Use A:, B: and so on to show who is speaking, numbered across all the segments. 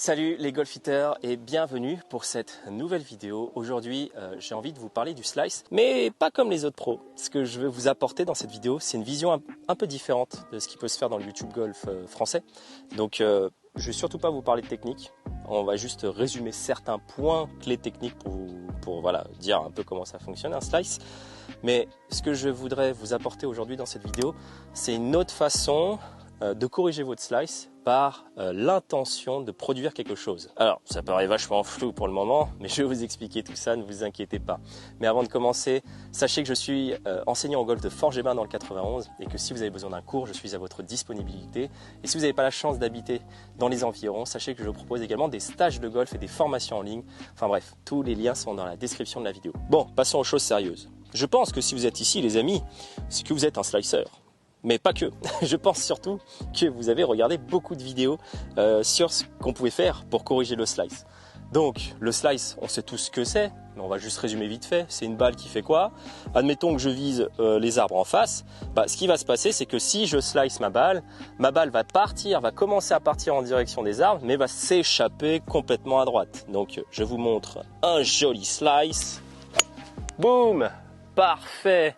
A: Salut les golfiteurs et bienvenue pour cette nouvelle vidéo. Aujourd'hui, j'ai envie de vous parler du slice, mais pas comme les autres pros. Ce que je veux vous apporter dans cette vidéo, c'est une vision un peu différente de ce qui peut se faire dans le YouTube Golf français. Donc, je vais surtout pas vous parler de technique. On va juste résumer certains points clés techniques pour voilà, dire un peu comment ça fonctionne un slice. Mais ce que je voudrais vous apporter aujourd'hui dans cette vidéo, c'est une autre façon de corriger votre slice par l'intention de produire quelque chose. Alors, ça paraît vachement flou pour le moment, mais je vais vous expliquer tout ça, ne vous inquiétez pas. Mais avant de commencer, sachez que je suis enseignant en golf de Forges-et-Bains dans le 91 et que si vous avez besoin d'un cours, je suis à votre disponibilité. Et si vous n'avez pas la chance d'habiter dans les environs, sachez que je propose également des stages de golf et des formations en ligne. Enfin bref, tous les liens sont dans la description de la vidéo. Bon, passons aux choses sérieuses. Je pense que si vous êtes ici, les amis, c'est que vous êtes un slicer. Mais pas que, je pense surtout que vous avez regardé beaucoup de vidéos sur ce qu'on pouvait faire pour corriger le slice. Donc le slice, on sait tous ce que c'est, mais on va juste résumer vite fait. C'est une balle qui fait quoi? Admettons que je vise les arbres en face. Ce qui va se passer, c'est que si je slice ma balle va commencer à partir en direction des arbres, mais va s'échapper complètement à droite. Donc je vous montre un joli slice. Boum! Parfait!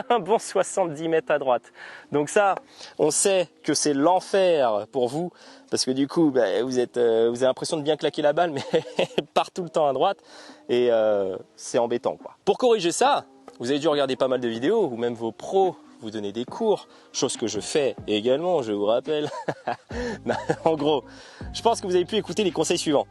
A: Un bon 70 mètres à droite. Donc ça, on sait que c'est l'enfer pour vous, parce que du coup, vous avez l'impression de bien claquer la balle, mais elle part tout le temps à droite, et c'est embêtant, quoi. Pour corriger ça, vous avez dû regarder pas mal de vidéos, ou même vos pros vous donner des cours, chose que je fais également, je vous rappelle. En gros, je pense que vous avez pu écouter les conseils suivants.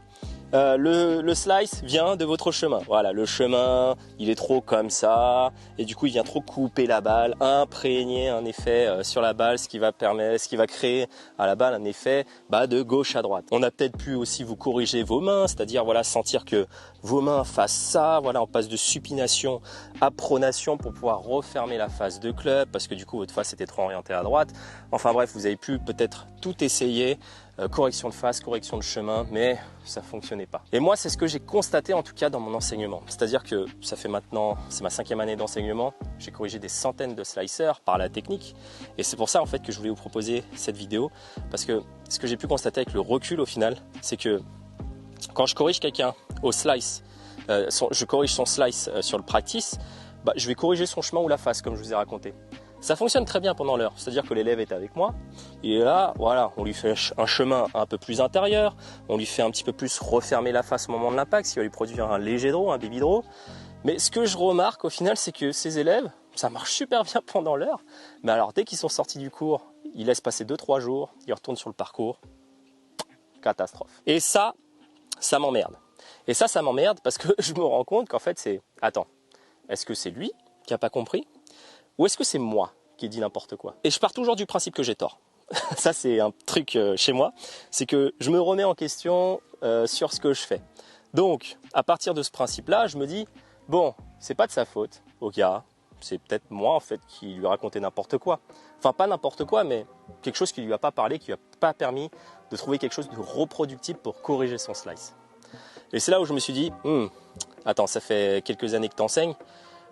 A: Le slice vient de votre chemin. Voilà, le chemin, il est trop comme ça, et du coup, il vient trop couper la balle, imprégner un effet sur la balle, ce qui va créer à la balle un effet de gauche à droite. On a peut-être pu aussi vous corriger vos mains, c'est-à-dire voilà, sentir que vos mains fassent ça, voilà, on passe de supination à pronation pour pouvoir refermer la face de club, parce que du coup, votre face était trop orientée à droite. Enfin bref, vous avez pu peut-être tout essayer. Correction de face, correction de chemin, mais ça fonctionnait pas. Et moi, c'est ce que j'ai constaté en tout cas dans mon enseignement. C'est-à-dire que ça fait maintenant, c'est ma 5e année d'enseignement, j'ai corrigé des centaines de slicers par la technique, et c'est pour ça en fait que je voulais vous proposer cette vidéo, parce que ce que j'ai pu constater avec le recul au final, c'est que quand je corrige quelqu'un au slice, je corrige son slice sur le practice, je vais corriger son chemin ou la face comme je vous ai raconté. Ça fonctionne très bien pendant l'heure, c'est-à-dire que l'élève est avec moi, et là, voilà, on lui fait un chemin un peu plus intérieur, on lui fait un petit peu plus refermer la face au moment de l'impact, ce qui va lui produire un léger draw, un baby draw. Mais ce que je remarque au final, c'est que ces élèves, ça marche super bien pendant l'heure, mais alors dès qu'ils sont sortis du cours, ils laissent passer 2-3 jours, ils retournent sur le parcours, catastrophe. Et ça m'emmerde. Et ça m'emmerde parce que je me rends compte qu'en fait c'est, attends, est-ce que c'est lui qui n'a pas compris ? Ou est-ce que c'est moi qui dis n'importe quoi? Et je pars toujours du principe que j'ai tort. Ça, c'est un truc chez moi. C'est que je me remets en question sur ce que je fais. Donc, à partir de ce principe-là, je me dis, bon, c'est pas de sa faute au gars. C'est peut-être moi, en fait, qui lui racontais n'importe quoi. Enfin, pas n'importe quoi, mais quelque chose qui lui a pas parlé, qui lui a pas permis de trouver quelque chose de reproductible pour corriger son slice. Et c'est là où je me suis dit, attends, ça fait quelques années que tu enseignes.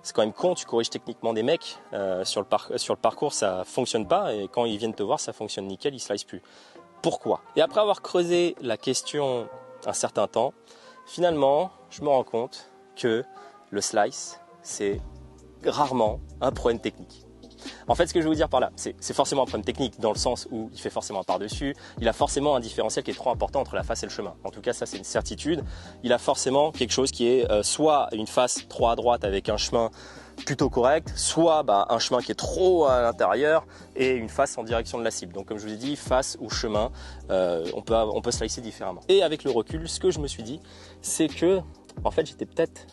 A: C'est quand même con, tu corriges techniquement des mecs, sur le parcours ça fonctionne pas, et quand ils viennent te voir ça fonctionne nickel, ils slice plus. Pourquoi? Et après avoir creusé la question un certain temps, finalement je me rends compte que le slice c'est rarement un problème technique. En fait, ce que je veux vous dire par là, c'est forcément un problème technique dans le sens où il fait forcément un par-dessus, il a forcément un différentiel qui est trop important entre la face et le chemin. En tout cas, ça c'est une certitude. Il a forcément quelque chose qui est soit une face trop à droite avec un chemin plutôt correct, soit un chemin qui est trop à l'intérieur et une face en direction de la cible. Donc comme je vous ai dit, face ou chemin, on peut slicer différemment. Et avec le recul, ce que je me suis dit, c'est que en fait j'étais peut-être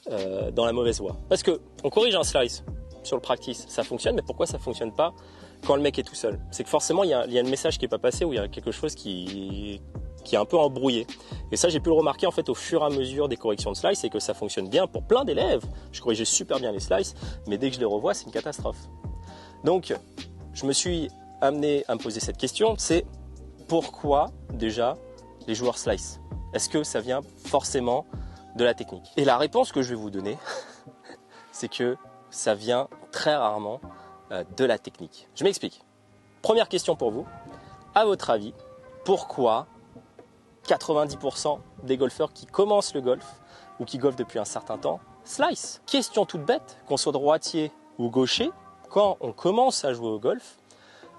A: dans la mauvaise voie. Parce que on corrige un slice sur le practice, ça fonctionne, mais pourquoi ça fonctionne pas quand le mec est tout seul? C'est que forcément il y a un message qui est pas passé, ou il y a quelque chose qui est un peu embrouillé. Et ça j'ai pu le remarquer en fait au fur et à mesure des corrections de slice, et que ça fonctionne bien pour plein d'élèves. Je corrigeais super bien les slices, mais dès que je les revois c'est une catastrophe. Donc je me suis amené à me poser cette question, c'est pourquoi déjà les joueurs slice? Est-ce que ça vient forcément de la technique? Et la réponse que je vais vous donner, c'est que ça vient très rarement de la technique. Je m'explique. Première question pour vous. À votre avis, pourquoi 90% des golfeurs qui commencent le golf ou qui golfent depuis un certain temps slice. Question toute bête, qu'on soit droitier ou gaucher, quand on commence à jouer au golf,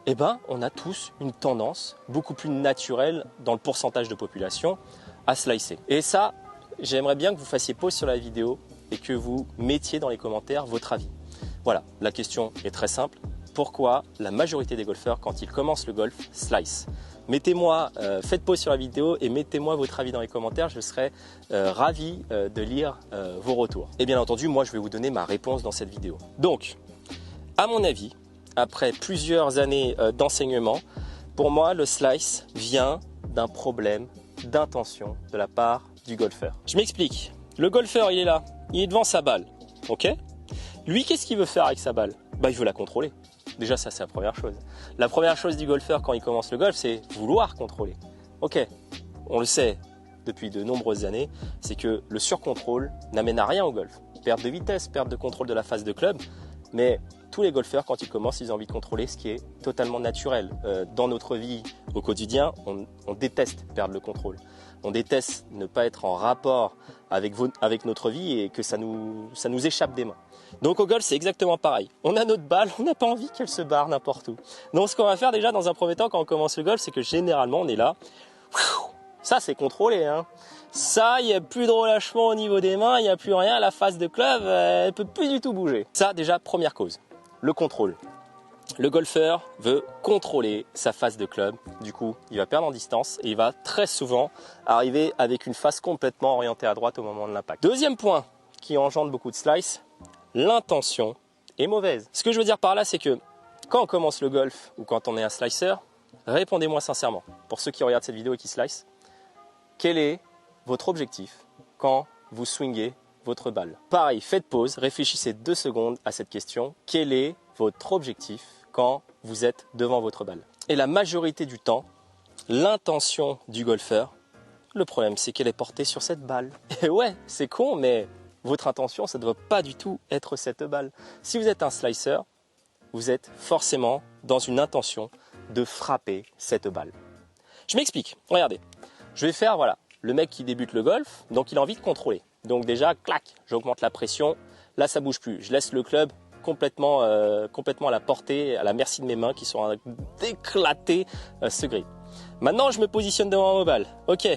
A: eh ben, on a tous une tendance beaucoup plus naturelle dans le pourcentage de population à slicer. Et ça, j'aimerais bien que vous fassiez pause sur la vidéo et que vous mettiez dans les commentaires votre avis. Voilà, la question est très simple. Pourquoi la majorité des golfeurs, quand ils commencent le golf, slice? Mettez-moi, faites pause sur la vidéo et mettez-moi votre avis dans les commentaires. Je serai ravi de lire vos retours. Et bien entendu, moi, je vais vous donner ma réponse dans cette vidéo. Donc, à mon avis, après plusieurs années d'enseignement, pour moi, le slice vient d'un problème d'intention de la part du golfeur. Je m'explique. Le golfeur, il est là, il est devant sa balle, ok? Lui, qu'est-ce qu'il veut faire avec sa balle? Bah, il veut la contrôler. Déjà, ça, c'est la première chose. La première chose du golfeur quand il commence le golf, c'est vouloir contrôler. Ok, on le sait depuis de nombreuses années, c'est que le surcontrôle n'amène à rien au golf. Perte de vitesse, perte de contrôle de la phase de club, mais tous les golfeurs, quand ils commencent, ils ont envie de contrôler, ce qui est totalement naturel. Dans notre vie au quotidien, on déteste perdre le contrôle. On déteste ne pas être en rapport avec notre vie et que ça nous échappe des mains. Donc au golf, c'est exactement pareil. On a notre balle, on n'a pas envie qu'elle se barre n'importe où. Donc ce qu'on va faire déjà dans un premier temps quand on commence le golf, c'est que généralement on est là. Ça c'est contrôlé, hein. Ça, il n'y a plus de relâchement au niveau des mains, il n'y a plus rien, la phase de club, elle ne peut plus du tout bouger. Ça déjà, première cause, le contrôle. Le golfeur veut contrôler sa phase de club, du coup il va perdre en distance et il va très souvent arriver avec une phase complètement orientée à droite au moment de l'impact. Deuxième point qui engendre beaucoup de slice, l'intention est mauvaise. Ce que je veux dire par là, c'est que quand on commence le golf ou quand on est un slicer, répondez-moi sincèrement, pour ceux qui regardent cette vidéo et qui slice, quel est votre objectif quand vous swingez votre balle? Pareil, faites pause, réfléchissez 2 secondes à cette question. Quel est votre objectif quand vous êtes devant votre balle? Et la majorité du temps, l'intention du golfeur, le problème c'est qu'elle est portée sur cette balle. Et ouais, c'est con, mais votre intention, ça ne doit pas du tout être cette balle. Si vous êtes un slicer, vous êtes forcément dans une intention de frapper cette balle. Je m'explique, regardez. Je vais faire, voilà, le mec qui débute le golf, donc il a envie de contrôler. Donc déjà, clac, j'augmente la pression. Là, ça bouge plus. Je laisse le club complètement à la portée, à la merci de mes mains qui sont en train d'éclater ce grip. Maintenant, je me positionne devant ma balle. Ok,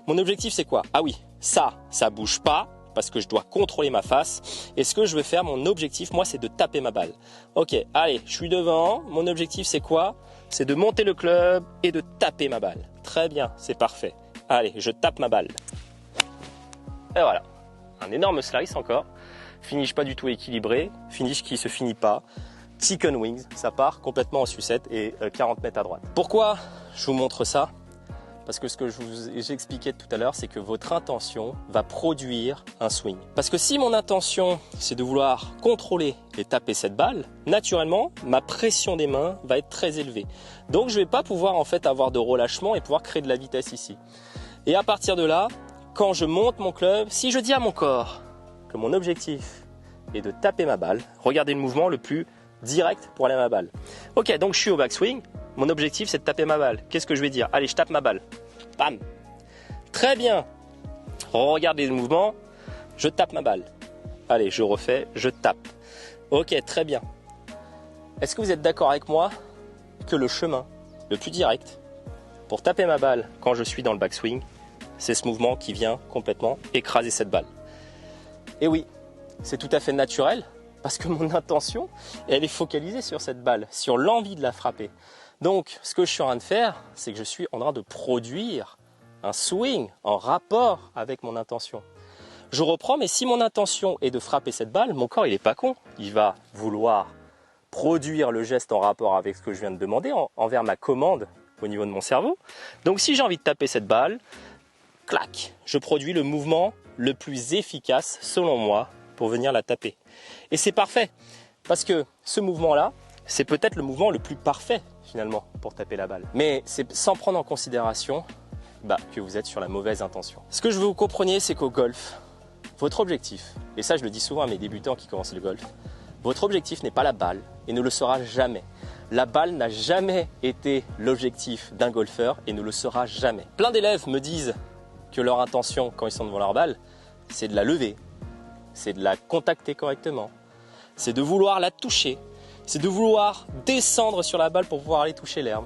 A: mon objectif, c'est quoi? Ah oui, ça bouge pas parce que je dois contrôler ma face. Et ce que je veux faire, mon objectif, moi, c'est de taper ma balle. Ok, allez, je suis devant. Mon objectif, c'est quoi? C'est de monter le club et de taper ma balle. Très bien, c'est parfait. Allez, je tape ma balle. Et voilà, un énorme slice encore. Finish pas du tout équilibré, finish qui se finit pas. Chicken wings, ça part complètement en sucette et 40 mètres à droite. Pourquoi je vous montre ça? Parce que ce que j'expliquais tout à l'heure, c'est que votre intention va produire un swing. Parce que si mon intention, c'est de vouloir contrôler et taper cette balle, naturellement, ma pression des mains va être très élevée. Donc, je ne vais pas pouvoir en fait avoir de relâchement et pouvoir créer de la vitesse ici. Et à partir de là, quand je monte mon club, si je dis à mon corps que mon objectif est de taper ma balle, regardez le mouvement le plus direct pour aller à ma balle. Ok, donc je suis au backswing. Mon objectif, c'est de taper ma balle. Qu'est-ce que je vais dire? Allez, je tape ma balle. Bam! Très bien. Regardez le mouvement. Je tape ma balle. Allez, je refais, je tape. Ok, très bien. Est-ce que vous êtes d'accord avec moi que le chemin le plus direct pour taper ma balle quand je suis dans le backswing, c'est ce mouvement qui vient complètement écraser cette balle? Et oui, c'est tout à fait naturel parce que mon intention, elle est focalisée sur cette balle, sur l'envie de la frapper. Donc, ce que je suis en train de faire, c'est que je suis en train de produire un swing en rapport avec mon intention. Je reprends, mais si mon intention est de frapper cette balle, mon corps, il n'est pas con. Il va vouloir produire le geste en rapport avec ce que je viens de demander, envers ma commande au niveau de mon cerveau. Donc, si j'ai envie de taper cette balle, clac, je produis le mouvement le plus efficace, selon moi, pour venir la taper. Et c'est parfait, parce que ce mouvement-là, c'est peut-être le mouvement le plus parfait, finalement, pour taper la balle. Mais c'est sans prendre en considération que vous êtes sur la mauvaise intention. Ce que je veux que vous compreniez, c'est qu'au golf, votre objectif, et ça je le dis souvent à mes débutants qui commencent le golf, votre objectif n'est pas la balle et ne le sera jamais. la balle n'a jamais été l'objectif d'un golfeur et ne le sera jamais. Plein d'élèves me disent que leur intention quand ils sont devant leur balle, c'est de la lever, c'est de la contacter correctement, c'est de vouloir la toucher, c'est de vouloir descendre sur la balle pour pouvoir aller toucher l'herbe.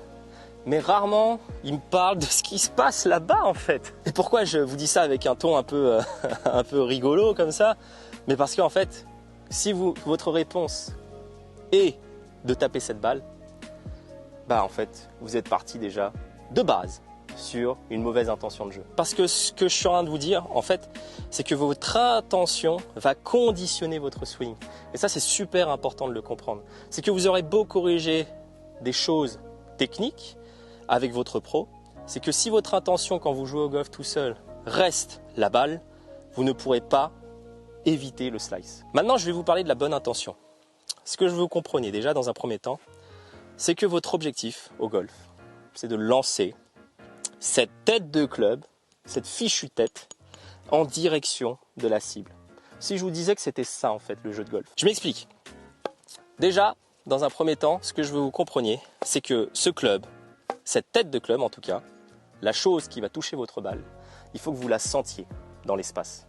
A: Mais rarement, ils me parlent de ce qui se passe là-bas en fait. Et pourquoi je vous dis ça avec un ton un peu rigolo comme ça? Mais parce qu'en fait, si votre réponse est de taper cette balle, bah en fait, vous êtes parti déjà de base sur une mauvaise intention de jeu. Parce que ce que je suis en train de vous dire, en fait, c'est que votre intention va conditionner votre swing. Et ça, c'est super important de le comprendre. C'est que vous aurez beau corriger des choses techniques avec votre pro, c'est que si votre intention quand vous jouez au golf tout seul reste la balle, vous ne pourrez pas éviter le slice. Maintenant, je vais vous parler de la bonne intention. Ce que je veux que vous compreniez déjà dans un premier temps, c'est que votre objectif au golf, c'est de lancer cette tête de club, cette fichue tête, en direction de la cible. Si je vous disais que c'était ça en fait le jeu de golf. Je m'explique. Déjà, dans un premier temps, ce que je veux que vous compreniez, c'est que ce club, cette tête de club en tout cas, la chose qui va toucher votre balle, il faut que vous la sentiez dans l'espace.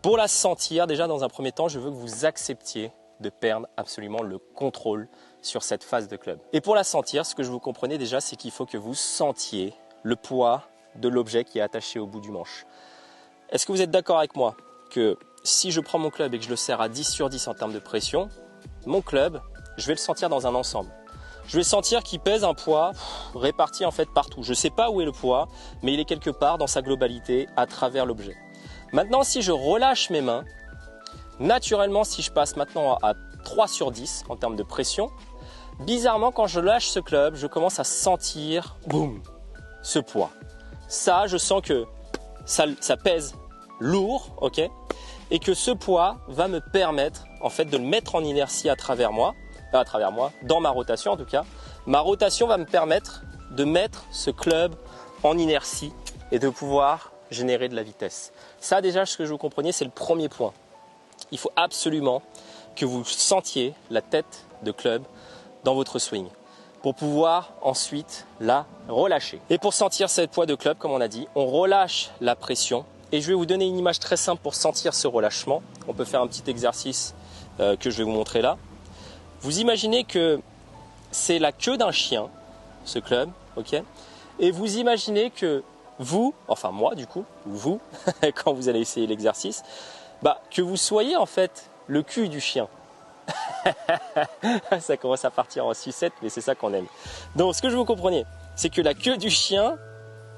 A: Pour la sentir, déjà dans un premier temps, je veux que vous acceptiez de perdre absolument le contrôle sur cette phase de club. Et pour la sentir, ce que je vous comprenez déjà, c'est qu'il faut que vous sentiez le poids de l'objet qui est attaché au bout du manche. Est-ce que vous êtes d'accord avec moi que si je prends mon club et que je le serre à 10 sur 10 en termes de pression, mon club, je vais le sentir dans un ensemble. Je vais sentir qu'il pèse un poids réparti en fait partout. Je ne sais pas où est le poids, mais il est quelque part dans sa globalité à travers l'objet. Maintenant, si je relâche mes mains, naturellement, si je passe maintenant à 3 sur 10 en termes de pression, bizarrement, quand je lâche ce club, je commence à sentir, boum, ce poids. Ça, je sens que ça pèse lourd, ok, et que ce poids va me permettre en fait de le mettre en inertie à travers moi, dans ma rotation en tout cas. Ma rotation va me permettre de mettre ce club en inertie et de pouvoir générer de la vitesse. Ça déjà, ce que je vous compreniez, c'est le premier point. Il faut absolument que vous sentiez la tête de club dans votre swing pour pouvoir ensuite la relâcher. Et pour sentir cette poids de club, comme on a dit, on relâche la pression. Et je vais vous donner une image très simple pour sentir ce relâchement. On peut faire un petit exercice que je vais vous montrer là. Vous imaginez que c'est la queue d'un chien, ce club, ok ? Et vous imaginez que vous, enfin moi du coup, ou vous, quand vous allez essayer l'exercice, que vous soyez en fait le cul du chien. Ça commence à partir en sucette, mais c'est ça qu'on aime. Donc ce que je vous compreniez, c'est que la queue du chien,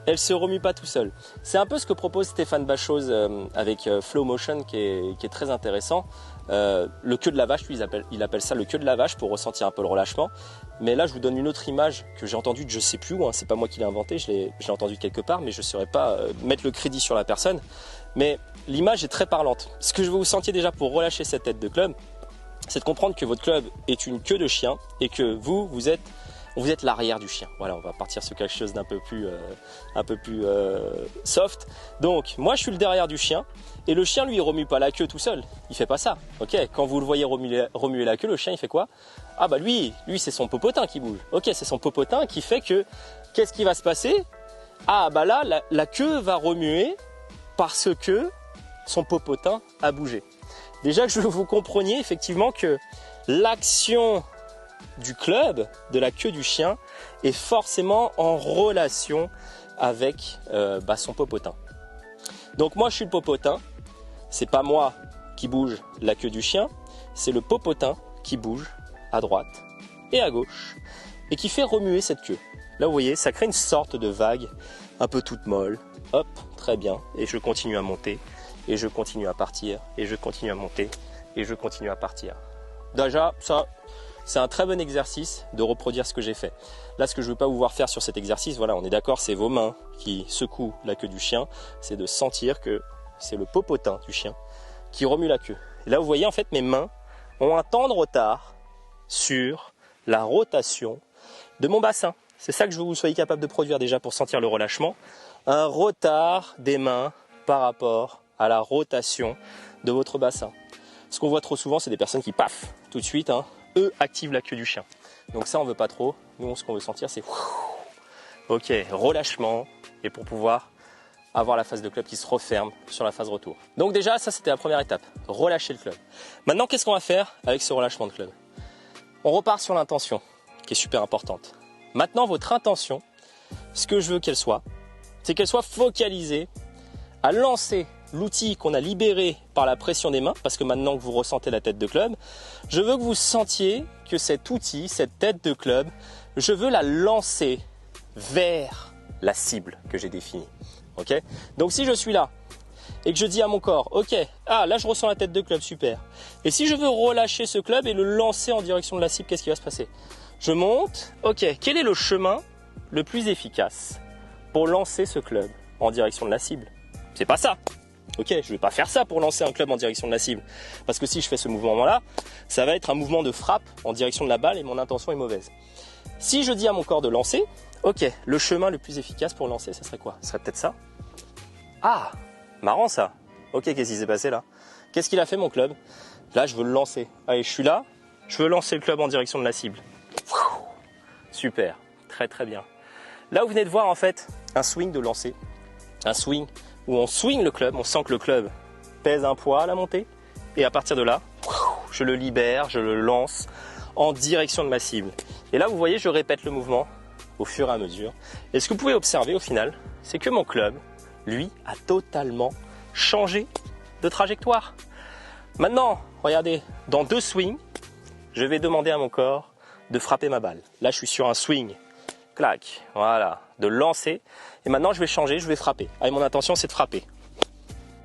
A: elle se remue pas tout seul. C'est un peu ce que propose Stéphane Bachoz avec Flow Motion qui est très intéressant. Le queue de la vache, lui, il appelle ça le queue de la vache pour ressentir un peu le relâchement. Mais là, je vous donne une autre image que j'ai entendue de je sais plus où. C'est pas moi qui l'ai inventée, je l'ai entendue quelque part, mais je ne saurais pas mettre le crédit sur la personne. Mais l'image est très parlante. Ce que je veux vous sentir déjà pour relâcher cette tête de club, c'est de comprendre que votre club est une queue de chien et que vous êtes l'arrière du chien. Voilà, on va partir sur quelque chose d'un peu plus soft. Donc, moi, je suis le derrière du chien et le chien, lui, il remue pas la queue tout seul. Il fait pas ça. Ok, quand vous le voyez remuer la queue, le chien, il fait quoi? Ah bah lui, c'est son popotin qui bouge. Ok, c'est son popotin qui fait que qu'est-ce qui va se passer? Ah bah là, la queue va remuer parce que son popotin a bougé. Déjà que vous compreniez effectivement que l'action du club, de la queue du chien, est forcément en relation avec son popotin. Donc moi je suis le popotin, c'est pas moi qui bouge la queue du chien, c'est le popotin qui bouge à droite et à gauche et qui fait remuer cette queue. Là vous voyez, ça crée une sorte de vague un peu toute molle. Hop, très bien, et je continue à monter, et je continue à partir, et je continue à monter, et je continue à partir. Déjà, ça, c'est un très bon exercice de reproduire ce que j'ai fait. Là, ce que je ne veux pas vous voir faire sur cet exercice, voilà, on est d'accord, c'est vos mains qui secouent la queue du chien, c'est de sentir que c'est le popotin du chien qui remue la queue. Et là, vous voyez, en fait, mes mains ont un temps de retard sur la rotation de mon bassin. C'est ça que je veux que vous soyez capable de produire déjà pour sentir le relâchement. Un retard des mains par rapport à la rotation de votre bassin. Ce qu'on voit trop souvent, c'est des personnes qui, paf, tout de suite, eux activent la queue du chien. Donc ça, on veut pas trop. Nous, ce qu'on veut sentir, c'est ok, relâchement, et pour pouvoir avoir la phase de club qui se referme sur la phase retour. Donc déjà, ça c'était la première étape, relâcher le club. Maintenant, qu'est-ce qu'on va faire avec ce relâchement de club? On repart sur l'intention, qui est super importante. Maintenant, votre intention, ce que je veux qu'elle soit, c'est qu'elle soit focalisée à lancer l'outil qu'on a libéré par la pression des mains, parce que maintenant que vous ressentez la tête de club, je veux que vous sentiez que cet outil, cette tête de club, je veux la lancer vers la cible que j'ai définie. Okay, donc si je suis là et que je dis à mon corps, ok, là je ressens la tête de club, super. Et si je veux relâcher ce club et le lancer en direction de la cible, qu'est-ce qui va se passer? Je monte, ok, quel est le chemin le plus efficace pour lancer ce club en direction de la cible? C'est pas ça. Ok, je ne vais pas faire ça pour lancer un club en direction de la cible. Parce que si je fais ce mouvement-là, ça va être un mouvement de frappe en direction de la balle et mon intention est mauvaise. Si je dis à mon corps de lancer, ok, le chemin le plus efficace pour lancer, ça serait quoi? Ça serait peut-être ça. Ah, marrant ça. Ok, qu'est-ce qui s'est passé là? Qu'est-ce qu'il a fait mon club? Là, je veux le lancer. Allez, je suis là, je veux lancer le club en direction de la cible. Super, très très bien. Là, vous venez de voir en fait un swing de lancer. Un swing où on swing le club, on sent que le club pèse un poids à la montée. Et à partir de là, je le libère, je le lance en direction de ma cible. Et là, vous voyez, je répète le mouvement au fur et à mesure. Et ce que vous pouvez observer au final, c'est que mon club, lui, a totalement changé de trajectoire. Maintenant, regardez, dans 2 swings, je vais demander à mon corps de frapper ma balle. Là, je suis sur un swing, clac, voilà, de lancer. Et maintenant, je vais changer, je vais frapper. Allez, mon intention, c'est de frapper.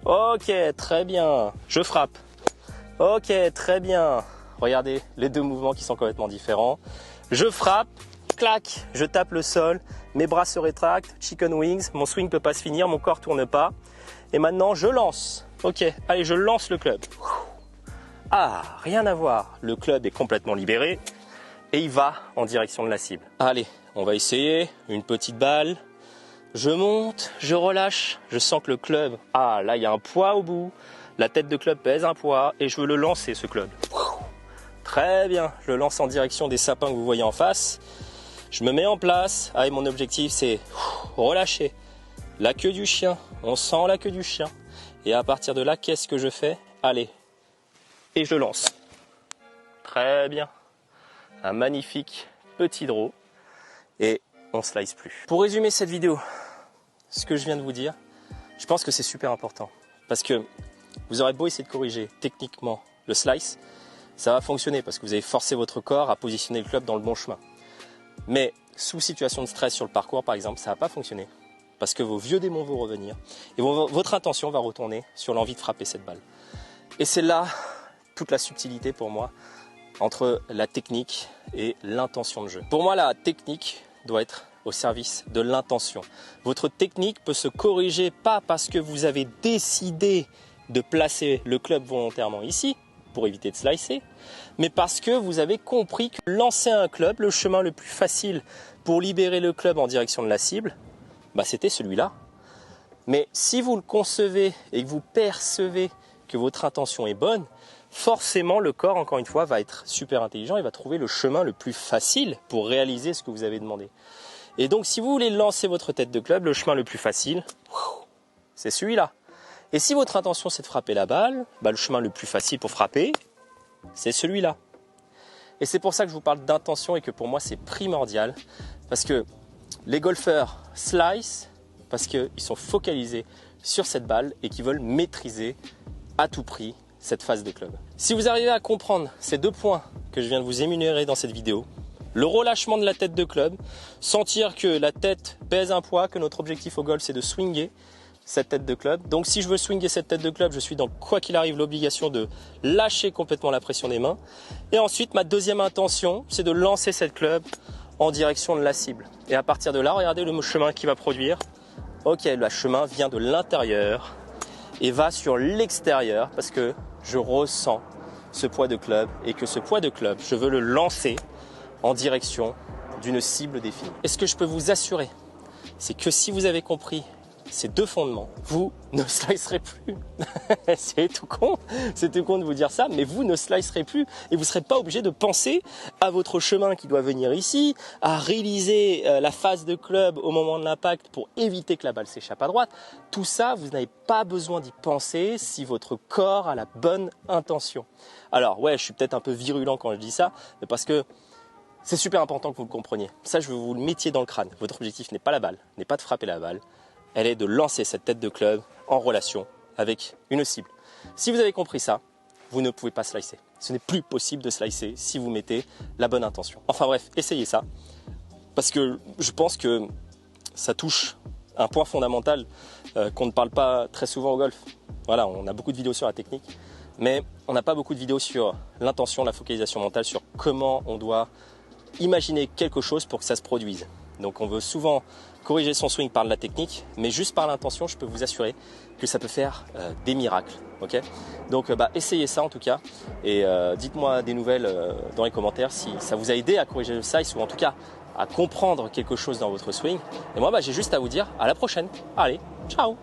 A: Ok, très bien, je frappe. Ok, très bien. Regardez les 2 mouvements qui sont complètement différents. Je frappe, clac, je tape le sol, mes bras se rétractent, chicken wings, mon swing ne peut pas se finir, mon corps ne tourne pas. Et maintenant, je lance. Ok, allez, je lance le club. Ah, rien à voir. Le club est complètement libéré et il va en direction de la cible. Allez, on va essayer. Une petite balle. Je monte, je relâche. Je sens que le club, là, il y a un poids au bout. La tête de club pèse un poids et je veux le lancer, ce club. Très bien, je le lance en direction des sapins que vous voyez en face. Je me mets en place. Et mon objectif, c'est relâcher la queue du chien. On sent la queue du chien. Et à partir de là, qu'est-ce que je fais? Allez, et je lance. Très bien. Un magnifique petit draw. Et on ne slice plus. Pour résumer cette vidéo, ce que je viens de vous dire, je pense que c'est super important. Parce que vous aurez beau essayer de corriger techniquement le slice, ça va fonctionner parce que vous avez forcé votre corps à positionner le club dans le bon chemin. Mais sous situation de stress sur le parcours, par exemple, ça ne va pas fonctionner. Parce que vos vieux démons vont revenir et votre intention va retourner sur l'envie de frapper cette balle. Et c'est là toute la subtilité pour moi entre la technique et l'intention de jeu. Pour moi, la technique doit être au service de l'intention. Votre technique peut se corriger pas parce que vous avez décidé de placer le club volontairement ici pour éviter de slicer, mais parce que vous avez compris que lancer un club, le chemin le plus facile pour libérer le club en direction de la cible, c'était celui-là. Mais si vous le concevez et que vous percevez que votre intention est bonne, forcément le corps, encore une fois, va être super intelligent et va trouver le chemin le plus facile pour réaliser ce que vous avez demandé. Et donc si vous voulez lancer votre tête de club, le chemin le plus facile, c'est celui-là. Et si votre intention c'est de frapper la balle, le chemin le plus facile pour frapper, c'est celui-là. Et c'est pour ça que je vous parle d'intention et que pour moi c'est primordial, parce que les golfeurs slice parce qu'ils sont focalisés sur cette balle et qu'ils veulent maîtriser à tout prix cette phase de club. Si vous arrivez à comprendre ces 2 points que je viens de vous énumérer dans cette vidéo, le relâchement de la tête de club, sentir que la tête pèse un poids, que notre objectif au golf c'est de swinger cette tête de club. Donc si je veux swinger cette tête de club, je suis dans quoi qu'il arrive l'obligation de lâcher complètement la pression des mains. Et ensuite ma deuxième intention c'est de lancer cette club en direction de la cible. Et à partir de là, regardez le chemin qui va produire. Ok, le chemin vient de l'intérieur et va sur l'extérieur parce que je ressens ce poids de club et que ce poids de club, je veux le lancer en direction d'une cible définie. Et ce que je peux vous assurer, c'est que si vous avez compris ces deux fondements, vous ne slicerez plus. C'est tout con de vous dire ça, mais vous ne slicerez plus et vous ne serez pas obligé de penser à votre chemin qui doit venir ici, à réaliser la phase de club au moment de l'impact pour éviter que la balle s'échappe à droite. Tout ça, vous n'avez pas besoin d'y penser si votre corps a la bonne intention. Alors ouais, je suis peut-être un peu virulent quand je dis ça, mais parce que c'est super important que vous le compreniez. Ça, je veux vous le mettiez dans le crâne. Votre objectif n'est pas la balle, n'est pas de frapper la balle. Elle est de lancer cette tête de club en relation avec une cible. Si vous avez compris ça, vous ne pouvez pas slicer. Ce n'est plus possible de slicer si vous mettez la bonne intention. Enfin bref, essayez ça. Parce que je pense que ça touche un point fondamental qu'on ne parle pas très souvent au golf. Voilà, on a beaucoup de vidéos sur la technique, mais on n'a pas beaucoup de vidéos sur l'intention, la focalisation mentale, sur comment on doit imaginer quelque chose pour que ça se produise. Donc on veut souvent corriger son swing par la technique, mais juste par l'intention, je peux vous assurer que ça peut faire des miracles. Okay, donc essayez ça en tout cas et dites-moi des nouvelles dans les commentaires si ça vous a aidé à corriger le slice ou en tout cas à comprendre quelque chose dans votre swing. Et moi j'ai juste à vous dire à la prochaine. Allez, ciao!